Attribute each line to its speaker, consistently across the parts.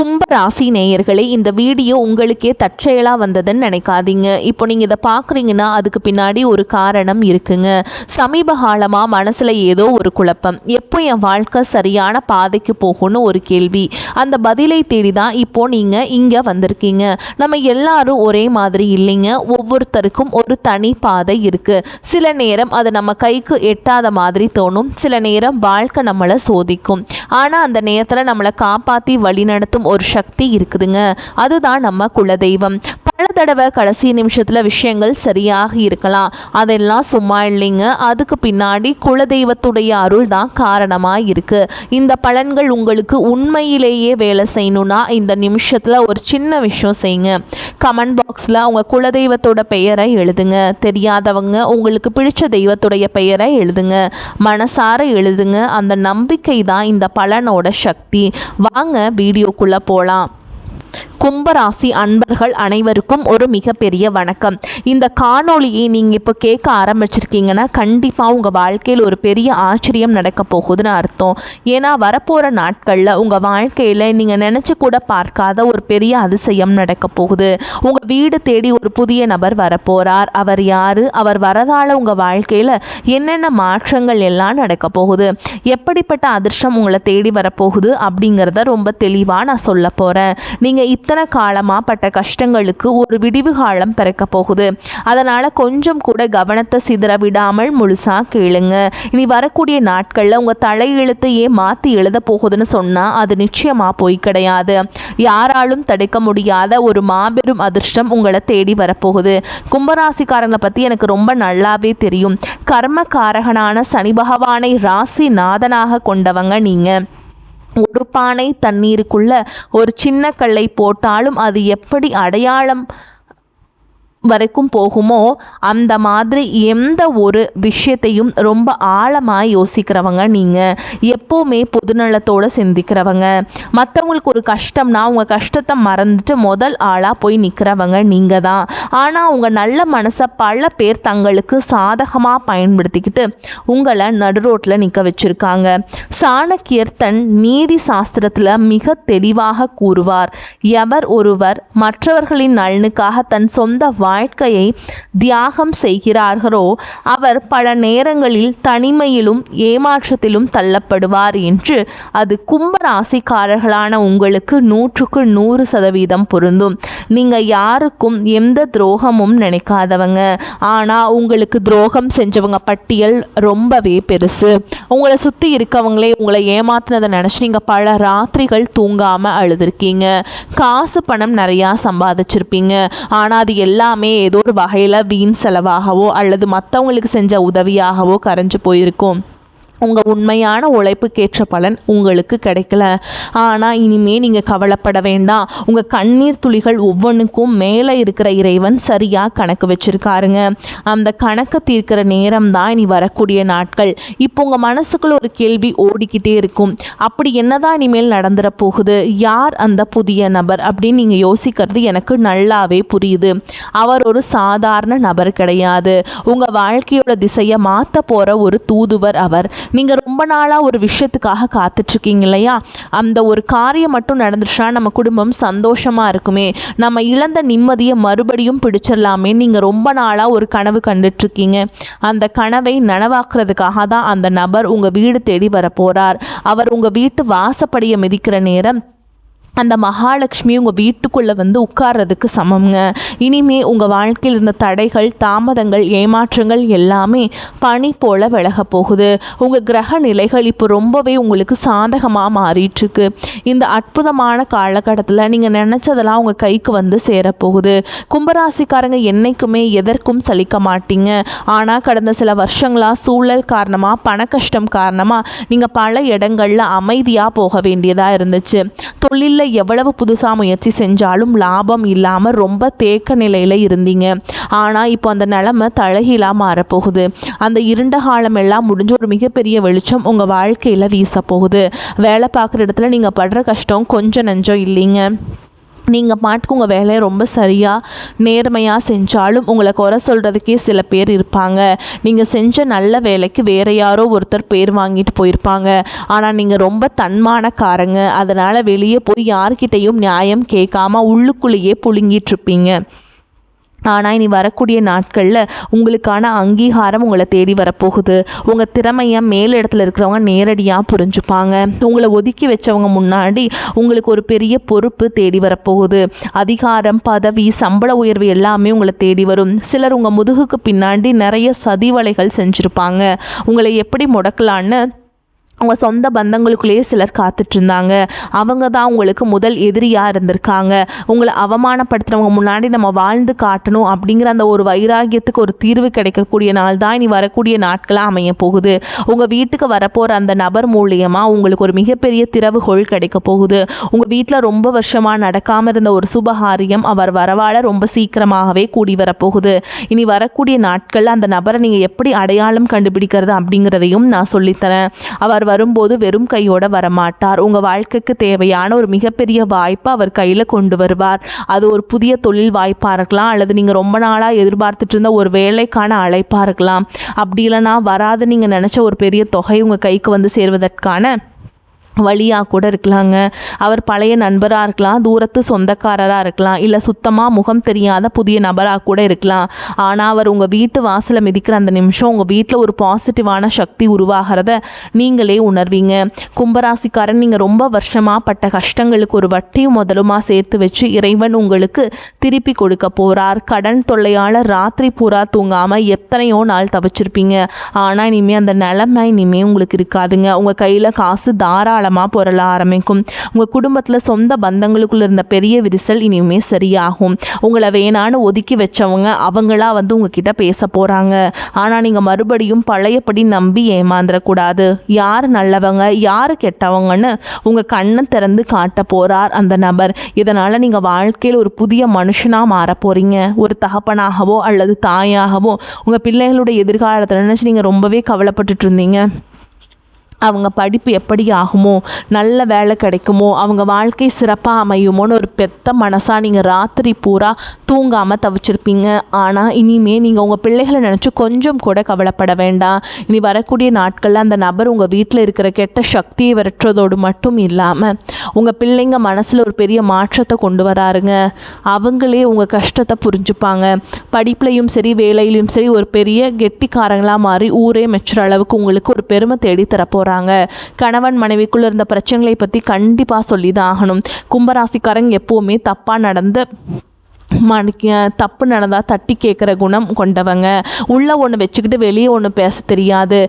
Speaker 1: கும்பராசி நேயர்களே, இந்த வீடியோ உங்களுக்கே தற்செயலாக வந்ததுன்னு நினைக்காதீங்க. இப்போ நீங்கள் இதை பார்க்குறீங்கன்னா அதுக்கு பின்னாடி ஒரு காரணம் இருக்குங்க. சமீப காலமாக மனசில் ஏதோ ஒரு குழப்பம், எப்போ என் வாழ்க்கை சரியான பாதைக்கு போகும்னு ஒரு கேள்வி. அந்த பதிலை தேடி தான் இப்போ நீங்கள் இங்கே வந்திருக்கீங்க. நம்ம எல்லாரும் ஒரே மாதிரி இல்லைங்க. ஒவ்வொருத்தருக்கும் ஒரு தனி பாதை இருக்குது. சில நேரம் அது நம்ம கைக்கு எட்டாத மாதிரி தோணும். சில நேரம் வாழ்க்கை நம்மளை சோதிக்கும். ஆனால் அந்த நேரத்தில் நம்மளை காப்பாற்றி வழிநடத்தும் ஒரு சக்தி இருக்குதுங்க. அதுதான் நம்ம குலதெய்வம். பல தடவை கடைசி நிமிஷத்தில் விஷயங்கள் சரியாக இருக்கலாம். அதெல்லாம் சும்மா இல்லைங்க. அதுக்கு பின்னாடி குலதெய்வத்துடைய அருள் தான் காரணமாக இருக்குது. இந்த பலன்கள் உங்களுக்கு உண்மையிலேயே வேலை செய்யணும்னா இந்த நிமிஷத்தில் ஒரு சின்ன விஷயம் செய்யுங்க. கமெண்ட் பாக்ஸில் உங்கள் குலதெய்வத்தோட பெயரை எழுதுங்க. தெரியாதவங்க உங்களுக்கு பிடிச்ச தெய்வத்துடைய பெயரை எழுதுங்க. மனசார எழுதுங்க. அந்த நம்பிக்கை தான் இந்த பலனோட சக்தி. வாங்க வீடியோக்குள்ளே போகலாம். கும்பராசி அன்பர்கள் அனைவருக்கும் ஒரு மிகப்பெரிய வணக்கம். இந்த காணொளியை நீங்கள் இப்போ கேட்க ஆரம்பிச்சிருக்கீங்கன்னா கண்டிப்பாக உங்கள் வாழ்க்கையில் ஒரு பெரிய ஆச்சரியம் நடக்க போகுதுன்னு அர்த்தம். ஏன்னா வரப்போகிற நாட்களில் உங்கள் வாழ்க்கையில் நீங்கள் நினச்சி கூட பார்க்காத ஒரு பெரிய அதிசயம் நடக்க போகுது. உங்கள் வீடு தேடி ஒரு புதிய நபர் வரப்போகிறார். அவர் யார்? அவர் வரதால் உங்கள் வாழ்க்கையில் என்னென்ன மாற்றங்கள் எல்லாம் நடக்க போகுது, எப்படிப்பட்ட அதிர்ஷ்டம் உங்களை தேடி வரப்போகுது அப்படிங்கிறத ரொம்ப தெளிவாக நான் சொல்ல போகிறேன். நீங்கள் இத்தனை காலமாக பட்ட கஷ்டங்களுக்கு ஒரு விடிவு காலம் பிறக்க போகுது. அதனால் கொஞ்சம் கூட கவனத்தை சிதற விடாமல் முழுசாக கேளுங்க. இனி வரக்கூடிய நாட்களில் உங்கள் தலையெழுத்தையே மாற்றி எழுத போகுதுன்னு சொன்னால் அது நிச்சயமாக போய் கிடையாது. யாராலும் தடுக்க முடியாத ஒரு மாபெரும் அதிர்ஷ்டம் உங்களை தேடி வரப்போகுது. கும்பராசிக்காரங்களை பற்றி எனக்கு ரொம்ப நல்லாவே தெரியும். கர்மகாரகனான சனி பகவானை ராசி நாதனாக கொண்டவங்க நீங்கள். ஒரு பானை தண்ணீருக்குள்ள ஒரு சின்ன கல்லை போட்டாலும் அது எப்படி அடையாளம் வரைக்கும் போகுமோ அந்த மாதிரி எந்த ஒரு விஷயத்தையும் ரொம்ப ஆழமாக யோசிக்கிறவங்க நீங்கள். எப்போவுமே பொதுநலத்தோடு சிந்திக்கிறவங்க. மற்றவங்களுக்கு ஒரு கஷ்டம்னா உங்கள் கஷ்டத்தை மறந்துட்டு முதல் ஆளாக போய் நிற்கிறவங்க நீங்கள் தான். ஆனால் உங்கள் நல்ல மனசை பல பேர் தங்களுக்கு சாதகமாக பயன்படுத்திக்கிட்டு உங்களை நடுரோட்டில் நிற்க வச்சுருக்காங்க. சாணக்கியர் தன் நீதி சாஸ்திரத்தில் மிக தெளிவாக கூறுவார், எவர் ஒருவர் மற்றவர்களின் நலனுக்காக தன் சொந்த வாழ்க்கையை தியாகம் செய்கிறார்களோ அவர் பல நேரங்களில் தனிமையிலும் ஏமாற்றத்திலும் தள்ளப்படுவார் என்று. அது கும்பராசிக்காரர்களான உங்களுக்கு 100% பொருந்தும். நீங்கள் யாருக்கும் எந்த துரோகமும் நினைக்காதவங்க. ஆனால் உங்களுக்கு துரோகம் செஞ்சவங்க பட்டியல் ரொம்பவே பெருசு. உங்களை சுற்றி இருக்கவங்களே உங்களை ஏமாத்தினதை நினச்சி நீங்கள் பல ராத்திரிகள் தூங்காமல் அழுதுருக்கீங்க. காசு பணம் நிறையா சம்பாதிச்சிருப்பீங்க. ஆனால் அது எல்லாமே ஏதோ ஒரு வகையில் வீண் செலவாகவோ அல்லது மற்றவங்களுக்கு செஞ்ச உதவியாகவோ கரைஞ்சு போயிருக்கும். உங்கள் உண்மையான உழைப்புக்கேற்ற பலன் உங்களுக்கு கிடைக்கல. ஆனால் இனிமேல் நீங்கள் கவலைப்பட வேண்டாம். உங்கள் கண்ணீர் துளிகள் ஒவ்வொன்றுக்கும் மேலே இருக்கிற இறைவன் சரியாக கணக்கு வச்சுருக்காருங்க. அந்த கணக்கை தீர்க்கிற நேரம் தான் இனி வரக்கூடிய நாட்கள். இப்போ உங்கள் மனசுக்குள்ள ஒரு கேள்வி ஓடிக்கிட்டே இருக்கும், அப்படி என்னதான் இனிமேல் நடந்துட போகுது, யார் அந்த புதிய நபர் அப்படின்னு நீங்கள் யோசிக்கிறது எனக்கு நல்லாவே புரியுது. அவர் ஒரு சாதாரண நபர் கிடையாது. உங்கள் வாழ்க்கையோட திசையை மாற்ற போகிற ஒரு தூதுவர் அவர். நீங்கள் ரொம்ப நாளாக ஒரு விஷயத்துக்காக காத்துட்ருக்கீங்க இல்லையா? அந்த ஒரு காரியம் மட்டும் நடந்துச்சுன்னா நம்ம குடும்பம் சந்தோஷமாக இருக்குமே, நம்ம இழந்த நிம்மதியை மறுபடியும் பிடிச்சிடலாமே. நீங்கள் ரொம்ப நாளாக ஒரு கனவு கண்டுட்ருக்கீங்க. அந்த கனவை நனவாக்குறதுக்காக தான் அந்த நபர் உங்கள் வீடு தேடி வரப்போகிறார். அவர் உங்கள் வீட்டு வாசப்படியை மிதிக்கிற நேரம் அந்த மகாலட்சுமி உங்கள் வீட்டுக்குள்ளே வந்து உட்கார்றதுக்கு சமங்க. இனிமே உங்கள் வாழ்க்கையில் இருந்த தடைகள், தாமதங்கள், ஏமாற்றங்கள் எல்லாமே பனி போல் விலக போகுது. உங்கள் கிரக நிலைகள் இப்போ ரொம்பவே உங்களுக்கு சாதகமாக மாறிட்டுருக்கு. இந்த அற்புதமான காலகட்டத்தில் நீங்கள் நினச்சதெல்லாம் உங்கள் கைக்கு வந்து சேரப்போகுது. கும்பராசிக்காரங்க என்றைக்குமே எதற்கும் சலிக்க மாட்டீங்க. ஆனால் கடந்த சில வருஷங்களாக சூழல் காரணமாக, பண கஷ்டம் காரணமாக நீங்கள் பல இடங்களில் அமைதியாக போக வேண்டியதாக இருந்துச்சு. தொழிலில் எவ்வளவு புதுசாக முயற்சி செஞ்சாலும் லாபம் இல்லாமல் ரொம்ப தேக்க நிலையில் இருந்தீங்க. ஆனால் இப்போ அந்த நிலைமை தலைகீழாக மாறப்போகுது. அந்த இருண்ட காலம் எல்லாம் முடிஞ்சு ஒரு மிகப்பெரிய வெளிச்சம் உங்கள் வாழ்க்கையில் வீச போகுது. வேலை பார்க்குற இடத்துல நீங்கள் படுற கஷ்டம் கொஞ்சம் நெஞ்சம் இல்லைங்க. நீங்கள் பாட்டுக்கு உங்கள் வேலையை ரொம்ப சரியாக நேர்மையாக செஞ்சாலும் உங்களை குறை சொல்கிறதுக்கே சில பேர் இருப்பாங்க. நீங்கள் செஞ்ச நல்ல வேலைக்கு வேறு யாரோ ஒருத்தர் பேர் வாங்கிட்டு போயிருப்பாங்க. ஆனால் நீங்கள் ரொம்ப தன்மானக்காரங்க. அதனால் வெளியே போய் யார்கிட்டையும் நியாயம் கேட்காம உள்ளுக்குள்ளேயே புழுங்கிட்டுருப்பீங்க. ஆனால் இனி வரக்கூடிய நாட்களில் உங்களுக்கான அங்கீகாரம் உங்களை தேடி வரப்போகுது. உங்கள் திறமையை மேலிடத்தில் இருக்கிறவங்க நேரடியாக புரிஞ்சுப்பாங்க. உங்களை ஒதுக்கி வச்சவங்க முன்னாடி உங்களுக்கு ஒரு பெரிய பொறுப்பு தேடி வரப்போகுது. அதிகாரம், பதவி, சம்பள உயர்வு எல்லாமே உங்களை தேடி வரும். சிலர் உங்கள் முதுகுக்கு பின்னாடி நிறைய சதிவலைகள் செஞ்சுருப்பாங்க. உங்களை எப்படி முடக்கலான்னு உங்கள் சொந்த பந்தங்களுக்குள்ளேயே சிலர் காத்துட்ருந்தாங்க. அவங்க தான் உங்களுக்கு முதல் எதிரியாக இருந்திருக்காங்க. உங்களை அவமானப்படுத்துகிறவங்க முன்னாடி நம்ம வாழ்ந்து காட்டணும் அப்படிங்கிற அந்த ஒரு வைராகியத்துக்கு ஒரு தீர்வு கிடைக்கக்கூடிய நாள் தான் இனி வரக்கூடிய நாட்களாக அமைய போகுது. உங்கள் வீட்டுக்கு வரப்போகிற அந்த நபர் மூலியமாக உங்களுக்கு ஒரு மிகப்பெரிய திறவுகோள் கிடைக்க போகுது. உங்கள் வீட்டில் ரொம்ப வருஷமாக நடக்காமல் இருந்த ஒரு சுபகாரியம் அவர் வரவால் ரொம்ப சீக்கிரமாகவே கூடி வரப்போகுது. இனி வரக்கூடிய நாட்களில் அந்த நபரை நீங்கள் எப்படி அடையாளம் கண்டுபிடிக்கிறது அப்படிங்கிறதையும் நான் சொல்லித்தரேன். அவர் வரும்போது வெறும் கையோட வரமாட்டார். உங்கள் வாழ்க்கைக்கு தேவையான ஒரு மிகப்பெரிய வாய்ப்பை அவர் கையில் கொண்டு வருவார். அது ஒரு புதிய தொழில் வாய்ப்பாக இருக்கலாம், அல்லது நீங்கள் ரொம்ப நாளாக எதிர்பார்த்துட்டு இருந்த ஒரு வேலைக்கான அழைப்பாக இருக்கலாம். அப்படி இல்லைனா வராது நீங்கள் நினச்ச ஒரு பெரிய தொகை உங்கள் கைக்கு வந்து சேர்வதற்கான வழியாக கூட இருக்கலாங்க. அவர் பழைய நண்பராக இருக்கலாம், தூரத்து சொந்தக்காரராக இருக்கலாம், இல்லை சுத்தமாக முகம் தெரியாத புதிய நபராக கூட இருக்கலாம். ஆனால் அவர் உங்கள் வீட்டு வாசலை மிதிக்கிற அந்த நிமிஷம் உங்கள் வீட்டில் ஒரு பாசிட்டிவான சக்தி உருவாகிறத நீங்களே உணர்வீங்க. கும்பராசிக்காரன், நீங்கள் ரொம்ப வருஷமாக பட்ட கஷ்டங்களுக்கு ஒரு வட்டியும் முதலுமா சேர்த்து வச்சு இறைவன் உங்களுக்கு திருப்பி கொடுக்க போகிறார். கடன் தொல்லையால் ராத்திரி பூரா தூங்காமல் எத்தனையோ நாள் தவிச்சிருப்பீங்க. ஆனால் இனிமேல் அந்த நிலைமை இனிமேல் உங்களுக்கு இருக்காதுங்க. உங்கள் கையில் காசு தாராளமாக பொருள ஆரம்பிக்கும். உங்கள் குடும்பத்தில் சொந்த பந்தங்களுக்குள்ள இருந்த பெரிய விரிசல் இனிமே சரியாகும். உங்களை வேணான்னு ஒதுக்கி வச்சவங்க அவங்களா வந்து உங்ககிட்ட பேச போகிறாங்க. ஆனால் நீங்கள் மறுபடியும் பழையபடி நம்பி ஏமாந்துடக்கூடாது. யார் நல்லவங்க யார் கெட்டவங்கன்னு உங்கள் கண்ணை திறந்து காட்ட போகிறார் அந்த நபர். இதனால் நீங்கள் வாழ்க்கையில் ஒரு புதிய மனுஷனாக மாற போகிறீங்க. ஒரு தகப்பனாகவோ அல்லது தாயாகவோ உங்கள் பிள்ளைகளுடைய எதிர்காலத்தை நினச்சி நீங்கள் ரொம்பவே கவலைப்பட்டுட்டு இருந்தீங்க. அவங்க படிப்பு எப்படி ஆகுமோ, நல்ல வேலை கிடைக்குமோ, அவங்க வாழ்க்கை சிறப்பாக அமையுமோன்னு ஒரு பெத்த மனசாக நீங்கள் ராத்திரி பூரா தூங்காமல் தவிச்சிருப்பீங்க. ஆனால் இனிமேல் நீங்கள் உங்கள் பிள்ளைகளை நினச்சி கொஞ்சம் கூட கவலைப்பட வேண்டாம். இனி வரக்கூடிய நாட்களில் அந்த நபர் உங்கள் வீட்டில் இருக்கிற கெட்ட சக்தியை விரட்டுறதோடு மட்டும் இல்லாமல் உங்கள் பிள்ளைங்க மனசில் ஒரு பெரிய மாற்றத்தை கொண்டு வராருங்க. அவங்களே உங்கள் கஷ்டத்தை புரிஞ்சுப்பாங்க. படிப்புலையும் சரி வேலையிலையும் சரி ஒரு பெரிய கெட்டிக்காரங்களாக மாறி ஊரே மெச்சுற அளவுக்கு உங்களுக்கு ஒரு பெருமை தேடி தரப்போகிறாங்க. கணவன் மனைவிக்குள்ள இருந்த பிரச்சனைகளை பற்றி கண்டிப்பாக சொல்லி தான் ஆகணும். கும்பராசிக்காரங்க எப்போவுமே தப்பு நடந்தால் தட்டி கேட்குற குணம் கொண்டவங்க. உள்ளே ஒன்று வச்சுக்கிட்டு வெளியே ஒன்று பேச தெரியாது.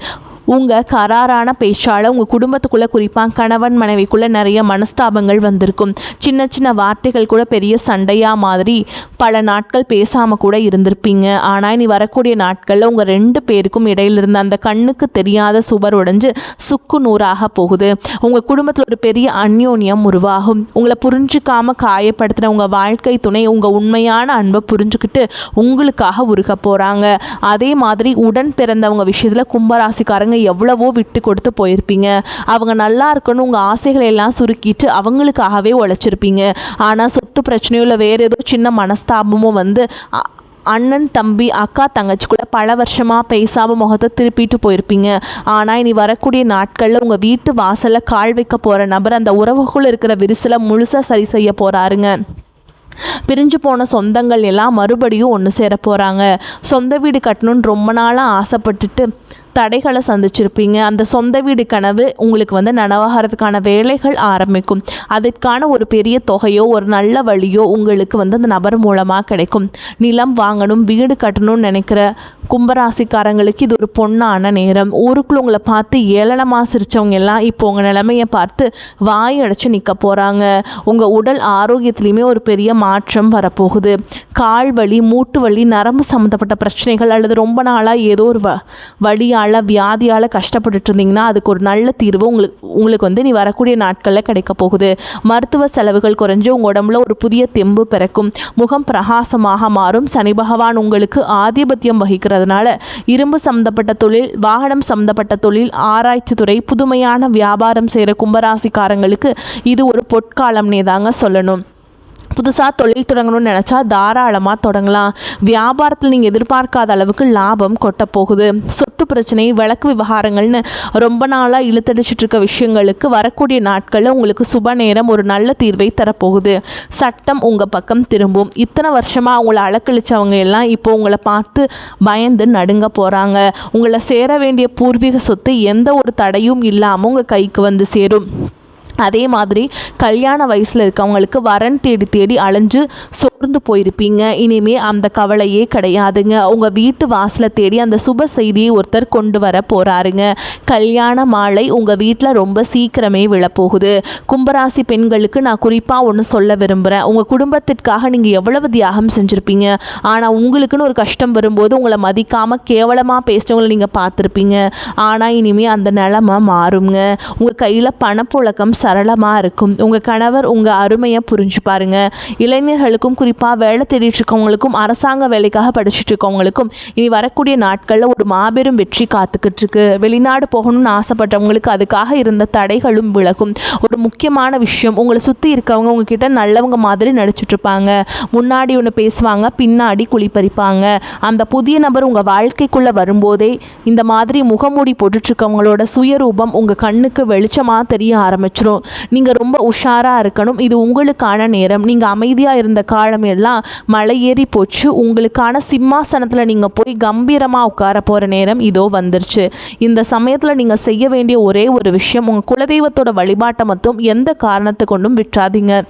Speaker 1: உங்கள் கராரான பேச்சால் உங்கள் குடும்பத்துக்குள்ளே குறிப்பாக கணவன் மனைவிக்குள்ளே நிறைய மனஸ்தாபங்கள் வந்திருக்கும். சின்ன சின்ன வார்த்தைகள் கூட பெரிய சண்டையாக மாதிரி பல நாட்கள் பேசாமல் கூட இருந்திருப்பீங்க. ஆனால் இனி வரக்கூடிய நாட்களில் உங்கள் 2 பேருக்கும் இடையில இருந்த அந்த கண்ணுக்கு தெரியாத சுவர் உடைஞ்சு சுக்கு நூறாக போகுது. உங்கள் குடும்பத்தில் ஒரு பெரிய அந்யோன்யம் உருவாகும். உங்களை புரிஞ்சிக்காமல் காயப்படுத்தின உங்கள் வாழ்க்கை துணை உங்கள் உண்மையான அன்பை புரிஞ்சுக்கிட்டு உங்களுக்காக உருக போகிறாங்க. அதே மாதிரி உடன் பிறந்தவங்க விஷயத்தில் கும்பராசிக்காரங்க எவ்வளவோ விட்டு கொடுத்து போயிருப்பீங்க. அவங்க நல்லா இருக்கணும் உங்கள் ஆசைகளை எல்லாம் சுருக்கிட்டு அவங்களுக்காகவே உழைச்சிருப்பீங்க. ஆனால் சொத்து பிரச்சனையோ இல்லை வேறு ஏதோ சின்ன மனஸ்தாபமோ வந்து அண்ணன் தம்பி அக்கா தங்கச்சிக்குள்ளே பல வருஷமாக பேசாமல் முகத்தை திருப்பிட்டு போயிருப்பீங்க. ஆனால் இனி வரக்கூடிய நாட்களில் உங்கள் வீட்டு வாசலில் கால் வைக்க போகிற நபர் அந்த உறவுக்குள்ளே இருக்கிற விரிசலை முழுசாக சரி செய்ய போகிறாருங்க. பிரிஞ்சு போன சொந்தங்கள் எல்லாம் மறுபடியும் ஒன்று சேர போகிறாங்க. சொந்த வீடு கட்டணும்னு ரொம்ப நாளாக ஆசைப்பட்டுட்டு தடைகளை சந்திச்சிருப்பீங்க. அந்த சொந்த வீடு கனவு உங்களுக்கு வந்து நனவாகிறதுக்கான வேலைகள் ஆரம்பிக்கும். அதற்கான ஒரு பெரிய தொகையோ ஒரு நல்ல வழியோ உங்களுக்கு வந்து அந்த நபர் மூலமாக கிடைக்கும். நிலம் வாங்கணும் வீடு கட்டணும்னு நினைக்கிற கும்பராசிக்காரங்களுக்கு இது ஒரு பொன்னான நேரம். ஊருக்குள்ள உங்களை பார்த்து ஏளனமாக சிரித்தவங்க எல்லாம் இப்போ உங்கள் நிலைமையை பார்த்து வாய் அடைச்சி நிற்க போகிறாங்க. உங்கள் உடல் ஆரோக்கியத்துலேயுமே ஒரு பெரிய மாற்றம் வரப்போகுது. கால் வலி, மூட்டு வலி, நரம்பு சம்மந்தப்பட்ட பிரச்சனைகள் அல்லது ரொம்ப நாளாக ஏதோ ஒரு வழியால் வியாதியால் கஷ்டப்பட்டுட்டு இருந்தீங்கன்னா அதுக்கு ஒரு நல்ல தீர்வு உங்களுக்கு வந்து நீ வரக்கூடிய நாட்களில் கிடைக்க போகுது. மருத்துவ செலவுகள் குறைஞ்சு உங்கள் உடம்புல ஒரு புதிய தெம்பு பிறக்கும். முகம் பிரகாசமாக மாறும். சனி பகவான் உங்களுக்கு ஆதிபத்தியம் வகிக்கிறதுனால இரும்பு சம்மந்தப்பட்ட தொழில், வாகனம் சம்மந்தப்பட்ட தொழில், ஆராய்ச்சி துறை, புதுமையான வியாபாரம் செய்கிற கும்பராசிக்காரங்களுக்கு இது ஒரு பொற்காலம்னே தாங்க சொல்லணும். புதுசாக தொழில் தொடங்கணும்னு நினச்சா தாராளமாக தொடங்கலாம். வியாபாரத்தில் நீங்கள் எதிர்பார்க்காத அளவுக்கு லாபம் கொட்ட போகுது. சொத்து பிரச்சனை, வழக்கு விவகாரங்கள்னு ரொம்ப நாளாக இழுத்தடிச்சிட்டு இருக்க விஷயங்களுக்கு வரக்கூடிய நாட்களில் உங்களுக்கு சுப நேரம் ஒரு நல்ல தீர்வை தரப்போகுது. சட்டம் உங்கள் பக்கம் திரும்பும். இத்தனை வருஷமாக உங்களை அலக்கழிச்சவங்க எல்லாம் இப்போ உங்களை பார்த்து பயந்து நடுங்க போகிறாங்க. உங்களை சேர வேண்டிய பூர்வீக சொத்து எந்த ஒரு தடையும் இல்லாமல் உங்கள் கைக்கு வந்து சேரும். அதே மாதிரி கல்யாண வயசில் இருக்கவங்களுக்கு வரன் தேடி தேடி அலைஞ்சு சோர்ந்து போயிருப்பீங்க. இனிமே அந்த கவலையே கிடையாதுங்க. உங்கள் வீட்டு வாசலை தேடி அந்த சுப செய்தியை ஒருத்தர் கொண்டு வர போகிறாருங்க. கல்யாண மாலை உங்கள் வீட்டில் ரொம்ப சீக்கிரமே விழப்போகுது. கும்பராசி பெண்களுக்கு நான் குறிப்பாக ஒன்று சொல்ல விரும்புகிறேன். உங்கள் குடும்பத்திற்காக நீங்கள் எவ்வளவு தியாகம் செஞ்சுருப்பீங்க. ஆனால் உங்களுக்குன்னு ஒரு கஷ்டம் வரும்போது உங்களை மதிக்காமல் கேவலமாக பேசினவங்களை நீங்கள் பார்த்துருப்பீங்க. ஆனால் இனிமேல் அந்த நிலமை மாறுங்க. உங்கள் கையில் பணப்புழக்கம் சரளமாக இருக்கும். உங்கள் கணவர் உங்கள் அருமையை புரிஞ்சு பாருங்க. இளைஞர்களுக்கும் குறிப்பாக வேலை தேடிட்டு இருக்கவங்களுக்கும் அரசாங்க வேலைக்காக படிச்சுட்டு இருக்கவங்களுக்கும் இனி வரக்கூடிய நாட்களில் ஒரு மாபெரும் வெற்றி காத்துக்கிட்டு இருக்கு. வெளிநாடு போகணும்னு ஆசைப்பட்டவங்களுக்கு அதுக்காக இருந்த தடைகளும் விலகும். ஒரு முக்கியமான விஷயம், உங்களை சுற்றி இருக்கவங்க உங்ககிட்ட நல்லவங்க மாதிரி நடிச்சுட்டு இருப்பாங்க. முன்னாடி ஒன்று பேசுவாங்க, பின்னாடி குழிப்பறிப்பாங்க. அந்த புதிய நபர் உங்கள் வாழ்க்கைக்குள்ளே வரும்போதே இந்த மாதிரி முகமூடி போட்டுட்ருக்கவங்களோட சுயரூபம் உங்கள் கண்ணுக்கு வெளிச்சமாக தெரிய ஆரம்பிச்சிடும். நீங்கள் ரொம்ப உஷாராக இருக்கணும். இது உங்களுக்கான நேரம். நீங்கள் அமைதியாக இருந்த காலம் எல்லாம் மலை ஏறி போச்சு. உங்களுக்கான சிம்மாசனத்தில் நீங்கள் போய் கம்பீரமாக உட்கார போகிற நேரம் இதோ வந்துருச்சு. இந்த சமயத்தில் நீங்கள் செய்ய வேண்டிய ஒரே ஒரு விஷயம், உங்கள் குலதெய்வத்தோட வழிபாட்டை மட்டும் எந்த காரணத்தை கொண்டும் விட்டுறாதீங்க.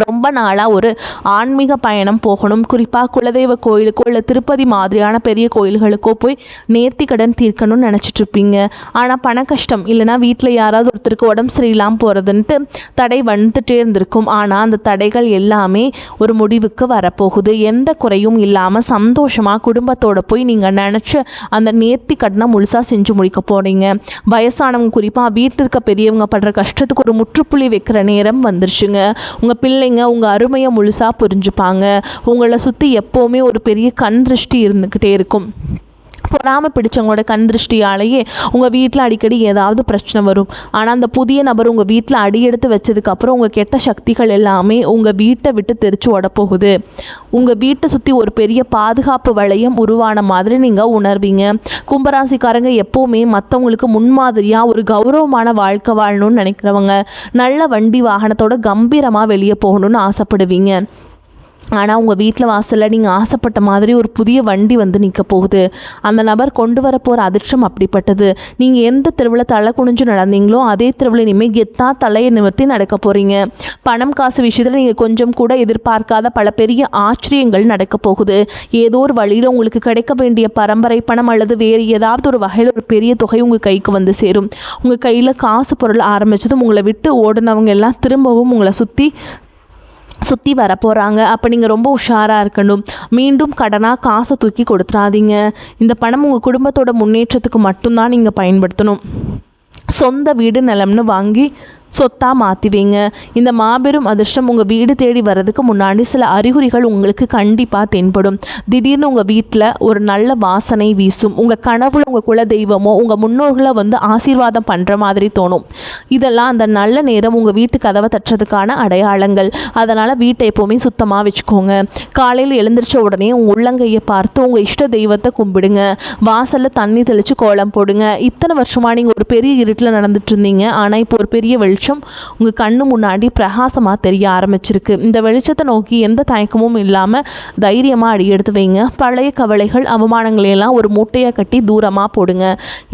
Speaker 1: ரொம்ப நாளாக ஒரு ஆன்மீக பயணம் போகணும். குறிப்பாக குலதெய்வ கோயிலுக்கோ இல்லை திருப்பதி மாதிரியான பெரிய கோயில்களுக்கோ போய் நேர்த்தி கடன் தீர்க்கணும்னு நினச்சிட்ருப்பீங்க. ஆனால் பண கஷ்டம் இல்லைனா வீட்டில் யாராவது ஒருத்தருக்கு உடம்பு சரியில்லாமல் போகிறதுன்ட்டு தடை வந்துட்டே இருந்திருக்கும். ஆனால் அந்த தடைகள் எல்லாமே ஒரு முடிவுக்கு வரப்போகுது. எந்த குறையும் இல்லாமல் சந்தோஷமாக குடும்பத்தோடு போய் நீங்கள் நினச்ச அந்த நேர்த்தி கடனை முழுசாக செஞ்சு முடிக்க போகிறீங்க. வயசானவங்க குறிப்பாக வீட்டில் இருக்க பெரியவங்க படுற கஷ்டத்துக்கு ஒரு முற்றுப்புள்ளி வைக்கிற நேரம் வந்துருச்சுங்க. உங்கள் பிள்ளைங்க உங்கள் அருமையை முழுசாக புரிஞ்சுப்பாங்க. உங்களை சுற்றி எப்போவுமே ஒரு பெரிய கண் திருஷ்டி இருந்துக்கிட்டே இருக்கும். பொறாமல் பிடிச்சவங்களோட கண் திருஷ்டியாலேயே உங்கள் வீட்டில் அடிக்கடி ஏதாவது பிரச்சனை வரும். ஆனால் அந்த புதிய நபர் உங்கள் வீட்டில் அடியெடுத்து வச்சதுக்கப்புறம் உங்கள் கெட்ட சக்திகள் எல்லாமே உங்கள் வீட்டை விட்டு தெரிச்சு ஓடப்போகுது. உங்கள் வீட்டை சுற்றி ஒரு பெரிய பாதுகாப்பு வளையம் உருவான மாதிரி நீங்கள் உணர்வீங்க. கும்பராசிக்காரங்க எப்போவுமே மற்றவங்களுக்கு முன்மாதிரியாக ஒரு கௌரவமான வாழ்க்கை வாழணும்னு நினைக்கிறவங்க. நல்ல வண்டி வாகனத்தோட கம்பீரமாக வெளியே போகணும்னு ஆசைப்படுவீங்க. ஆனால் உங்கள் வீட்டில் வாசலில் நீங்கள் ஆசைப்பட்ட மாதிரி ஒரு புதிய வண்டி வந்து நிற்க போகுது. அந்த நபர் கொண்டு வர போகிற அதிர்ஷ்டம் அப்படிப்பட்டது. நீங்கள் எந்த தெருவில் தலை குனிஞ்சு நடந்தீங்களோ அதே தெருவில் இனிமேல் கெத்தா தலையை நிமிர்த்தி நடக்க போகிறீங்க. பணம் காசு விஷயத்தில் நீங்கள் கொஞ்சம் கூட எதிர்பார்க்காத பல பெரிய ஆச்சரியங்கள் நடக்க போகுது. ஏதோ ஒரு வழியில் உங்களுக்கு கிடைக்க வேண்டிய பரம்பரை பணம் அல்லது வேறு ஏதாவது ஒரு வகையில் ஒரு பெரிய தொகை உங்கள் கைக்கு வந்து சேரும். உங்கள் கையில் காசு பொருள் ஆரம்பித்ததும் உங்களை விட்டு ஓடினவங்க எல்லாம் திரும்பவும் உங்களை சுற்றி வர போகிறாங்க. அப்போ நீங்கள் ரொம்ப உஷாராக இருக்கணும். மீண்டும் கடனாக காசை தூக்கி கொடுத்துறாதீங்க. இந்த பணம் உங்கள் குடும்பத்தோட முன்னேற்றத்துக்கு மட்டும்தான் நீங்கள் பயன்படுத்தணும். சொந்த வீடு நிலம்னு வாங்கி சொத்தாக மாற்றுவீங்க. இந்த மாபெரும் அதிர்ஷ்டம் உங்கள் வீடு தேடி வர்றதுக்கு முன்னாடி சில அறிகுறிகள் உங்களுக்கு கண்டிப்பாக தென்படும். திடீர்னு உங்கள் வீட்டில் ஒரு நல்ல வாசனை வீசும். உங்கள் கனவுல உங்கள் குல தெய்வமோ உங்கள் முன்னோர்களை வந்து ஆசீர்வாதம் பண்ணுற மாதிரி தோணும். இதெல்லாம் அந்த நல்ல நேரம் உங்கள் வீட்டு கதவை தட்டுறதுக்கான அடையாளங்கள். அதனால் வீட்டை எப்போவுமே சுத்தமாக வச்சுக்கோங்க. காலையில் எழுந்திரிச்ச உடனே உங்கள் உள்ளங்கையை பார்த்து உங்கள் இஷ்ட தெய்வத்தை கும்பிடுங்க. வாசலில் தண்ணி தெளித்து கோலம் போடுங்க. இத்தனை வருஷமாக நீங்கள் ஒரு பெரிய இருட்டில் நடந்துட்டு இருந்தீங்க. ஆனால் இப்போ ஒரு பெரிய வெளிச்சம் உங்கள் கண்ணு முன்னாடி பிரகாசமாக தெரிய ஆரம்பிச்சிருக்கு. இந்த வெளிச்சத்தை நோக்கி எந்த தயக்கமும் இல்லாமல் தைரியமாக அடி எடுத்து வைங்க. பழைய கவலைகள் அவமானங்களையெல்லாம் ஒரு மூட்டையாக கட்டி தூரமாக போடுங்க.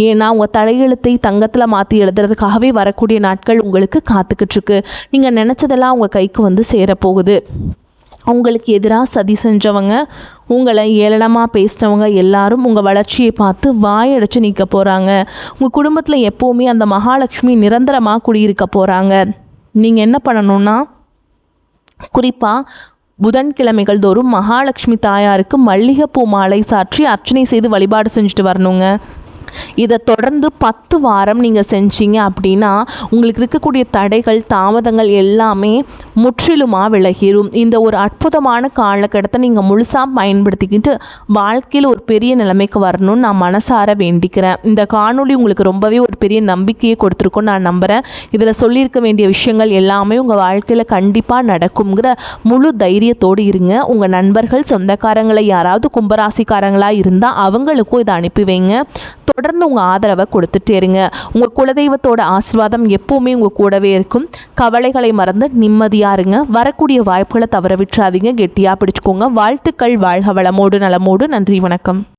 Speaker 1: ஏன்னா உங்கள் தலையெழுத்தை தங்கத்தில் மாற்றி எழுதுறதுக்காகவே வரக்கூடிய நாட்கள் உங்களுக்கு காத்துக்கிட்டு இருக்கு. நீங்கள் நினச்சதெல்லாம் உங்கள் கைக்கு வந்து சேரப்போகுது. உங்களுக்கு எதிராக சதி செஞ்சவங்க, உங்களை ஏளனமாக பேசினவங்க எல்லாரும் உங்கள் வளர்ச்சியை பார்த்து வாயடைச்சு நிற்க போகிறாங்க. உங்கள் குடும்பத்தில் எப்போவுமே அந்த மகாலட்சுமி நிரந்தரமாக குடியிருக்க போகிறாங்க. நீங்கள் என்ன பண்ணணுன்னா, குறிப்பாக புதன்கிழமைகள் தோறும் மகாலட்சுமி தாயாருக்கு மல்லிகைப்பூ மாலை சாற்றி அர்ச்சனை செய்து வழிபாடு செஞ்சுட்டு வரணுங்க. இதை தொடர்ந்து 10 வாரம் நீங்கள் செஞ்சீங்க அப்படின்னா உங்களுக்கு இருக்கக்கூடிய தடைகள் தாமதங்கள் எல்லாமே முற்றிலுமாக விலகிரும். இந்த ஒரு அற்புதமான காலகட்டத்தை நீங்கள் முழுசாக பயன்படுத்திக்கிட்டு வாழ்க்கையில் ஒரு பெரிய நிலைமைக்கு வரணும்னு நான் மனசார வேண்டிக்கிறேன். இந்த காணொளி உங்களுக்கு ரொம்பவே ஒரு பெரிய நம்பிக்கையை கொடுத்துருக்கோன்னு நான் நம்புகிறேன். இதில் சொல்லியிருக்க வேண்டிய விஷயங்கள் எல்லாமே உங்கள் வாழ்க்கையில் கண்டிப்பாக நடக்குங்கிற முழு தைரியத்தோடு இருங்க. உங்கள் நண்பர்கள் சொந்தக்காரங்களை யாராவது கும்பராசிக்காரங்களாக இருந்தால் அவங்களுக்கும் இதை அனுப்பி வைங்க. தொடர்ந்து உங்கள் ஆதரவை கொடுத்துட்டே இருங்க. உங்கள் குலதெய்வத்தோட ஆசீர்வாதம் எப்போவுமே உங்கள் கூடவே இருக்கும். கவலைகளை மறந்து நிம்மதியாக இருங்க. வரக்கூடிய வாய்ப்புகளை தவற விட்டுறாதீங்க. கெட்டியாக பிடிச்சுக்கோங்க. வாழ்த்துக்கள். வாழ்க வளமோடு நலமோடு. நன்றி, வணக்கம்.